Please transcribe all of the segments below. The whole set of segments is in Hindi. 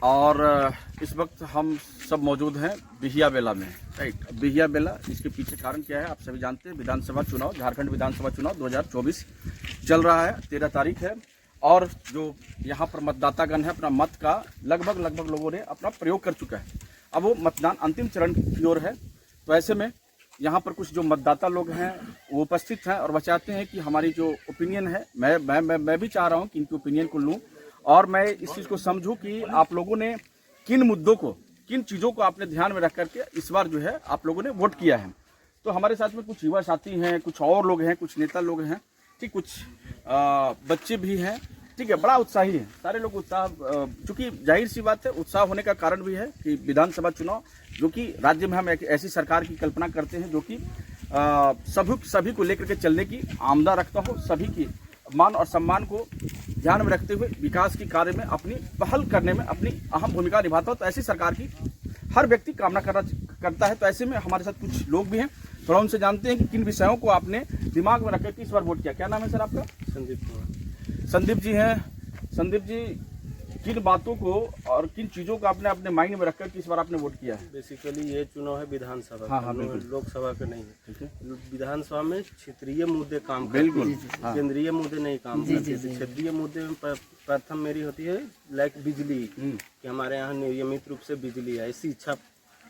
और इस वक्त हम सब मौजूद हैं बिहिया बेला में, राइट। बिहिया बेला, इसके पीछे कारण क्या है आप सभी जानते हैं। विधानसभा चुनाव, झारखंड विधानसभा चुनाव 2024 चल रहा है, 13 तारीख है। और जो यहाँ पर मतदातागण है अपना मत का लगभग लोगों ने अपना प्रयोग कर चुका है। अब वो मतदान अंतिम चरण की ओर है। तो ऐसे में यहाँ पर कुछ जो मतदाता लोग हैं वो उपस्थित हैं और वो चाहते हैं कि हमारी जो ओपिनियन है, मैं भी चाह रहा हूँ कि इनकी ओपिनियन को लूँ और मैं इस चीज़ को समझूं कि आप लोगों ने किन मुद्दों को, किन चीज़ों को आपने ध्यान में रख करके इस बार जो है आप लोगों ने वोट किया है। तो हमारे साथ में कुछ युवा साथी हैं, कुछ और लोग हैं, कुछ नेता लोग हैं, ठीक, कुछ बच्चे भी हैं, ठीक है। बड़ा उत्साही है सारे लोग, उत्साह, चूँकि जाहिर सी बात है उत्साह होने का कारण भी है कि विधानसभा चुनाव जो कि राज्य में हम एक ऐसी सरकार की कल्पना करते हैं जो कि सभी को लेकर के चलने की आमदा रखता हो, सभी की मान और सम्मान को ध्यान में रखते हुए विकास की कार्य में अपनी पहल करने में अपनी अहम भूमिका निभाता हो। तो ऐसी सरकार की हर व्यक्ति कामना करता है। तो ऐसे में हमारे साथ कुछ लोग भी हैं, थोड़ा उनसे जानते हैं कि किन विषयों को आपने दिमाग में रखकर इस बार वोट किया। क्या नाम है सर आपका? संदीप कुमार। संदीप जी हैं। संदीप जी, किन बातों को और किन चीज़ों को आपने अपने माइंड में रखकर इस बार आपने वोट किया है? बेसिकली ये चुनाव है विधानसभा, हाँ, लोकसभा का नहीं है। विधानसभा में क्षेत्रीय मुद्दे काम बिल्कुल, हाँ। केंद्रीय मुद्दे नहीं काम करते। क्षेत्रीय मुद्दे में प्रथम मेरी होती है लाइक बिजली, कि हमारे यहाँ नियमित रूप से बिजली आए, शिक्षा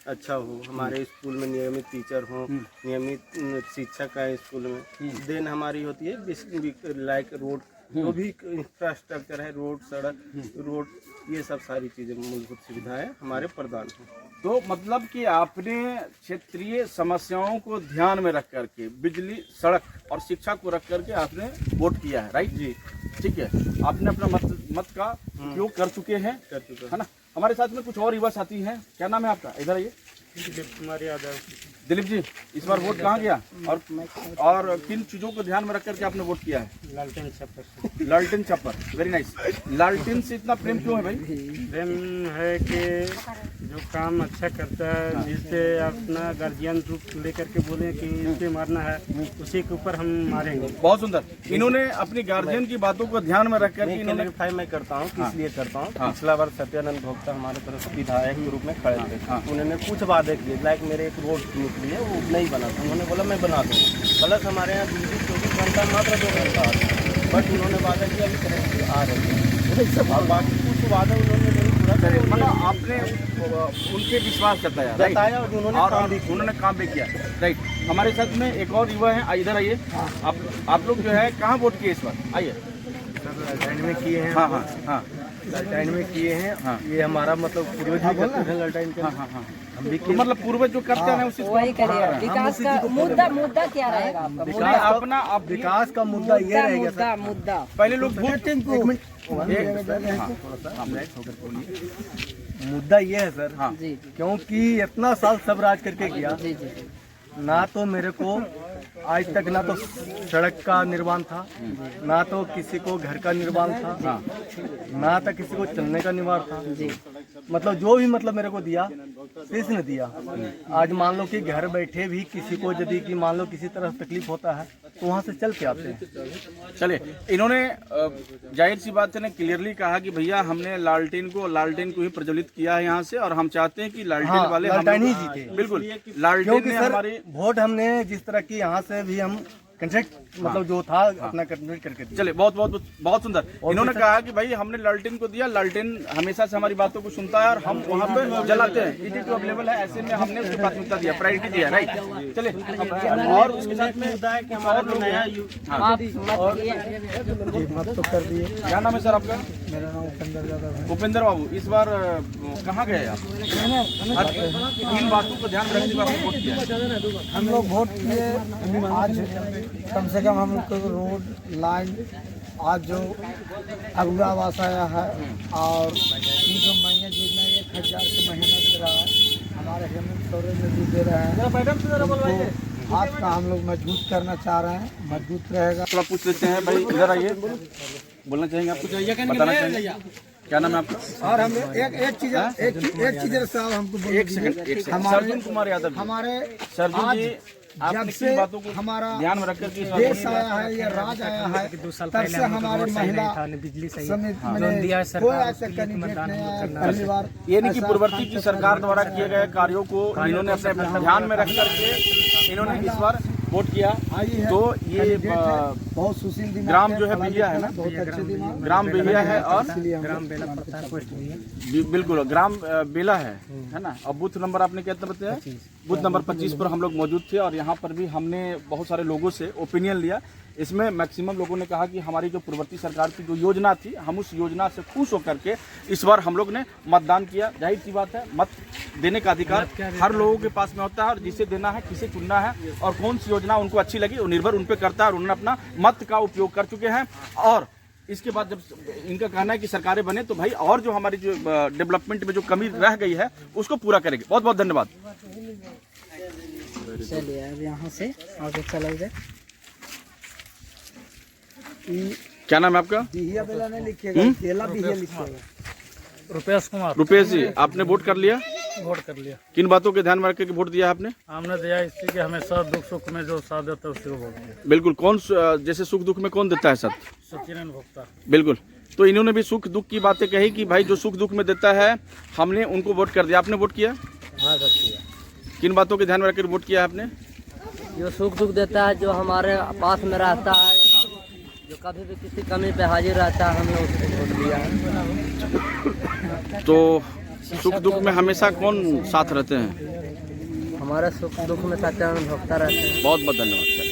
अच्छा हो, हमारे स्कूल में नियमित टीचर हो, नियमित शिक्षक आए स्कूल में। देन हमारी होती है लाइक रोड, जो भी इंफ्रास्ट्रक्चर है, रोड, सड़क, ये सब सारी चीज़ें मूलभूत सुविधाएं हमारे प्रदान हैं। तो मतलब कि आपने क्षेत्रीय समस्याओं को ध्यान में रख करके बिजली, सड़क और शिक्षा को रख करके आपने वोट किया है, राइट जी? ठीक है, आपने अपना मत का उपयोग कर चुके हैं, है ना। हमारे साथ में कुछ और युवा साथी हैं। क्या नाम है आपका? इधर आइए। दिलीप कुमार यादव। दिलीप जी, इस बार वोट कहाँ गया और किन चीज़ों को ध्यान में रख करके आपने वोट किया है? लालटेन छप्पर। लालटेन छप्पर, वेरी नाइस। लालटेन से इतना प्रेम क्यों है भाई? प्रेम है कि जो काम अच्छा करता है, जिससे अपना गार्जियन रूप लेकर के बोले कि इसे मारना है, उसी के ऊपर हम मारेंगे। बहुत सुंदर। इन्होंने अपनी गार्जियन की बातों को ध्यान में रख कर इन्होंने मैं करता हूँ, किस लिए करता हूँ। पिछला बार सत्यानंद भोक्ता हमारे तरफ से विधायक के रूप में खड़े थे। उन्होंने कुछ वादे किए, लाइक मेरे एक रोड निकली है वो नहीं बना था, उन्होंने बोला मैं बना दूँ। प्लस हमारे यहाँ बिजली 24 घंटा मात्र 2 घंटा आता है, बट उन्होंने वादा किया अभी करेंगे आ रही है, और बाकी कुछ वादा उन्होंने नहीं पूरा करे। मतलब आपने उनके विश्वास जताया और उन्होंने काम भी किया, राइट। हमारे साथ में एक और युवा है, इधर आइए। आप लोग जो है कहाँ वोट किए इस बार? आइए। ललटाइन में किए हैं। हाँ, ललटाइन में किए हैं। हाँ। ये हमारा मतलब पूर्वज भी करते हैं ललटाइन के। हाँ। हम भी तो मतलब पूर्वज जो करते हैं उसी वही करिए। विकास का मुद्दा क्या रहेगा आपका? अपना विकास का मुद्दा ये रहेगा। मुद्दा पहले लोग मुद्दा ये है सर, क्योंकि इतना साल सब राज करके किया, ना तो मेरे को आज तक ना तो सड़क का निर्माण था, ना तो किसी को घर का निर्माण था, ना तो किसी को चलने का निर्माण था। मतलब जो भी मतलब मेरे को दिया, किसी ने दिया। आज मान लो कि घर बैठे भी किसी को यदि कि मान लो किसी तरह तकलीफ होता है तो वहाँ से चल के आते हैं। चले, इन्होंने जाहिर सी बात है ना क्लियरली कहा कि भैया हमने लालटेन को ही प्रज्वलित किया है यहाँ से, और हम चाहते हैं कि लालटेन वाले लालटेन ही जीते। बिल्कुल, लालटेन ने हमारी वोट हमने जिस तरह की यहाँ से भी हम कंट्रैक्ट मतलब जो था अपना कंट्रैक्ट करके दिया। चले, बहुत सुंदर। इन्होंने कहा कि भाई हमने लालटेन को दिया, लालटेन हमेशा से हमारी बातों को सुनता है और हम वहाँ पे जलाते हैं, इजी टू अवेलेबल है, ऐसे में हमने उसको प्राथमिकता दिया, प्रायोरिटी दिया, राइट। चले, और उसके साथ में मत तो कर दिए। क्या नाम है सर आपका? मेरा नाम उपेंद्र यादव है। उपेंद्र बाबू, इस बार कहाँ गए आप? किन बातों को ध्यान रखते हुए आपने वोट किया? हम लोग वोट किए आज कम से कम हमको रोड लाइन, आज जो अगुआ आवास आया है और ये जो महीने जितना 1000 के महीने दे रहा है, हमारे हेमंत सोरेन में भी दे रहा है, आज का हम लोग मजबूत करना चाह रहे हैं, मजबूत रहेगा। थोड़ा पूछ लेते हैं भाई, इधर आइए। बोलना चाहेंगे आप? कुछ बताना चाहेंगे? क्या नाम है आपका? और हम एक चीज साहब हमको एक सेकंड। अर्जुन कुमार यादव, हमारे सरजुन जी आपने जब किन से बातों को हमारा ध्यान में रखकर के इस बार देश आया है या राज आया है, तब से हमारे महिला समिति में कोई आज तक कैंडिडेट नहीं आया। पहली बार ये नहीं कि पूर्ववर्ती की सरकार द्वारा किए गए कार्यों को इन्होंने अपने ध्यान में रख करके इन्होंने इस बार वोट किया। तो ये बहुत सुशील दिमाग ग्राम जो है बिहिया है ना, बहुत अच्छे दिमाग, ग्राम बिहिया है और ग्राम बेला प्रताप पोस्ट भी है। बिल्कुल ग्राम बेला है ना। और बूथ नंबर आपने कितना बताया? बूथ नंबर 25 पर हम लोग मौजूद थे और यहाँ पर भी हमने बहुत सारे लोगों से ओपिनियन लिया। इसमें मैक्सिमम लोगों ने कहा कि हमारी जो पूर्ववर्ती सरकार की जो योजना थी, हम उस योजना से खुश होकर के इस बार हम लोग ने मतदान किया। जाहिर सी बात है, मत देने का अधिकार हर लोगों के पास में होता है और जिसे देना है, किसे चुनना है और कौन सी योजना उनको अच्छी लगी वो निर्भर उन पर करता है और उन्होंने अपना मत का उपयोग कर चुके हैं। और इसके बाद जब इनका कहना है कि सरकारें बने तो भाई और जो हमारी जो डेवलपमेंट में जो कमी रह गई है उसको पूरा करेंगे। बहुत बहुत धन्यवाद। चलिए अब यहाँ से आगे चला जाए। क्या नाम है आपका? बिहिया बेला नहीं लिखिएगा, बेला बिहिया लिखिएगा। रुपेश कुमार। रुपेश जी, आपने वोट कर लिया? वोट कर लिया। किन बातों के ध्यान में रख के वोट दिया है आपने? हमने दिया इसलिए कि हमें सब दुख सुख में जो साथ देता है उसी को वोट दिया। बिल्कुल। कौन जैसे सुख दुख में कौन देता है साथ? सचिन भोक्ता। बिल्कुल। तो इन्होंने भी सुख दुख की बातें कही कि भाई जो सुख दुख में देता है हमने उनको वोट कर दिया। आपने वोट किया? हाँ सर किया। किन बातों के ध्यान में रखकर वोट किया है आपने? जो सुख दुख देता है, जो हमारे पास में रहता है, जो कभी भी किसी कमी पे हाजिर रहता है, हमने उसको वोट दिया है। तो सुख दुख में हमेशा कौन साथ रहते हैं? हमारे सुख दुख में सत्यानंद भोक्ता रहते हैं। बहुत बहुत धन्यवाद।